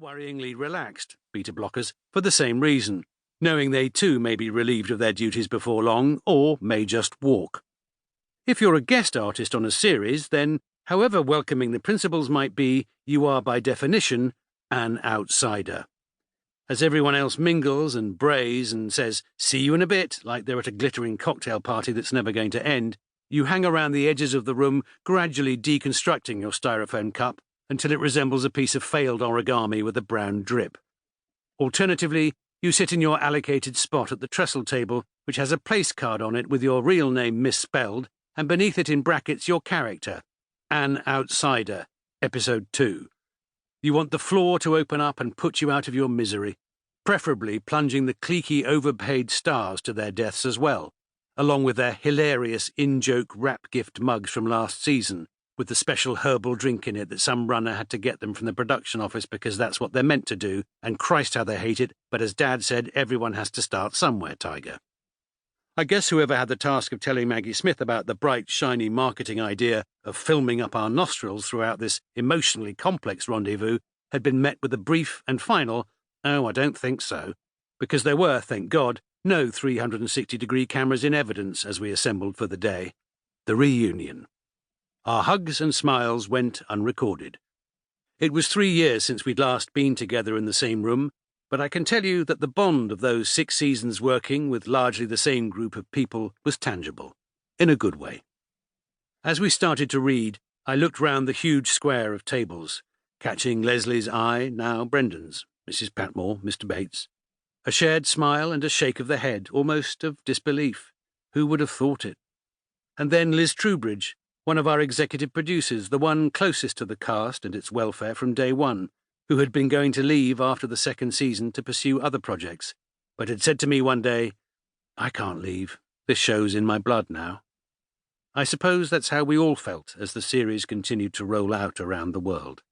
worryingly relaxed, beta blockers, for the same reason, knowing they too may be relieved of their duties before long, or may just walk. If you're a guest artist on a series, then, however welcoming the principals might be, you are by definition an outsider. As everyone else mingles and brays and says, "See you in a bit," like they're at a glittering cocktail party that's never going to end, you hang around the edges of the room, gradually deconstructing your styrofoam cup until it resembles a piece of failed origami with a brown drip. Alternatively, you sit in your allocated spot at the trestle table, which has a place card on it with your real name misspelled, and beneath it in brackets your character, An Outsider, Episode 2. You want the floor to open up and put you out of your misery, preferably plunging the cliquey overpaid stars to their deaths as well, along with their hilarious in-joke rap gift mugs from last season, with the special herbal drink in it that some runner had to get them from the production office because that's what they're meant to do, and Christ how they hate it, but as Dad said, everyone has to start somewhere, Tiger. I guess whoever had the task of telling Maggie Smith about the bright, shiny marketing idea of filming up our nostrils throughout this emotionally complex rendezvous had been met with a brief and final, "Oh, I don't think so," because there were, thank God, no 360-degree cameras in evidence as we assembled for the day. The reunion. Our hugs and smiles went unrecorded. It was 3 years since we'd last been together in the same room, but I can tell you that the bond of those 6 seasons working with largely the same group of people was tangible, in a good way. As we started to read, I looked round the huge square of tables, catching Leslie's eye, now Brendan's, Mrs. Patmore, Mr. Bates. A shared smile and a shake of the head, almost of disbelief. Who would have thought it? And then Liz Trubridge, one of our executive producers, the one closest to the cast and its welfare from day one, who had been going to leave after the 2nd season to pursue other projects, but had said to me one day, "I can't leave. This show's in my blood now." I suppose that's how we all felt as the series continued to roll out around the world.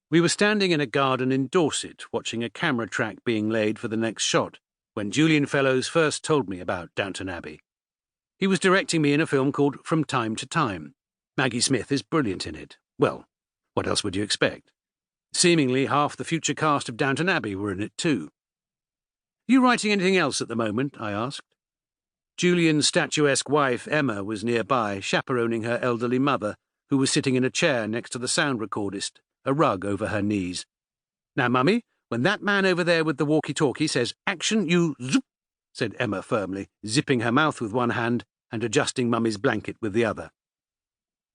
We were standing in a garden in Dorset, watching a camera track being laid for the next shot, when Julian Fellowes first told me about Downton Abbey. He was directing me in a film called From Time to Time. Maggie Smith is brilliant in it. Well, what else would you expect? Seemingly half the future cast of Downton Abbey were in it too. "You writing anything else at the moment?" I asked. Julian's statuesque wife, Emma, was nearby, chaperoning her elderly mother, who was sitting in a chair next to the sound recordist, a rug over her knees. "Now, Mummy, when that man over there with the walkie-talkie says, 'Action,' you zoop," said Emma firmly, zipping her mouth with one hand and adjusting Mummy's blanket with the other.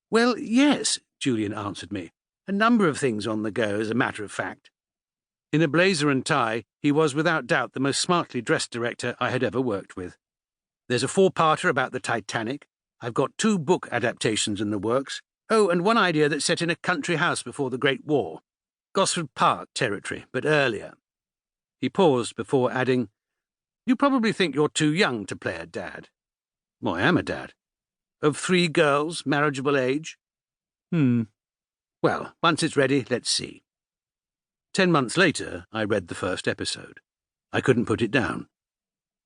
"Well, yes," Julian answered me. "A number of things on the go, as a matter of fact." In a blazer and tie, he was without doubt the most smartly dressed director I had ever worked with. "There's a 4-parter about the Titanic. I've got 2 book adaptations in the works. Oh, and one idea that's set in a country house before the Great War. Gosford Park territory, but earlier." He paused before adding, "You probably think you're too young to play a dad." "Well, I am a dad." "Of 3 girls, marriageable age?" "Well, once it's ready, let's see." 10 months later, I read the first episode. I couldn't put it down.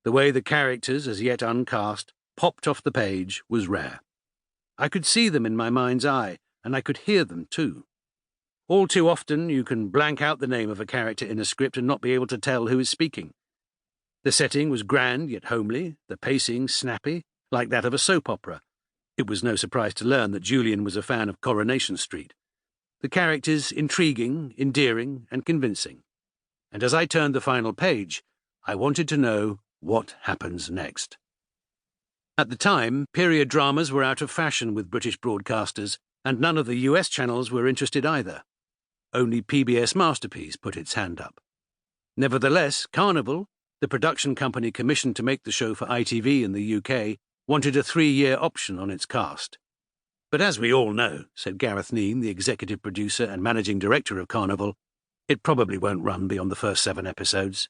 The way the characters, as yet uncast, popped off the page was rare. I could see them in my mind's eye, and I could hear them too. All too often, you can blank out the name of a character in a script and not be able to tell who is speaking. The setting was grand yet homely, the pacing snappy, like that of a soap opera. It was no surprise to learn that Julian was a fan of Coronation Street. The characters intriguing, endearing, and convincing. And as I turned the final page, I wanted to know what happens next. At the time, period dramas were out of fashion with British broadcasters, and none of the US channels were interested either. Only PBS Masterpiece put its hand up. Nevertheless, Carnival, the production company commissioned to make the show for ITV in the UK, wanted a 3-year option on its cast. "But as we all know," said Gareth Neame, the executive producer and managing director of Carnival, "it probably won't run beyond the first 7 episodes."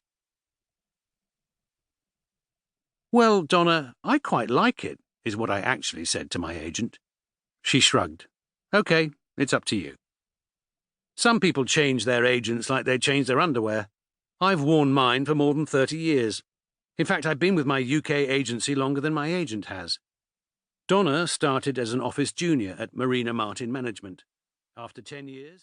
"Well, Donna, I quite like it," is what I actually said to my agent. She shrugged. "OK, it's up to you." Some people change their agents like they change their underwear. I've worn mine for more than 30 years. In fact, I've been with my UK agency longer than my agent has. Donna started as an office junior at Marina Martin Management. After 10 years...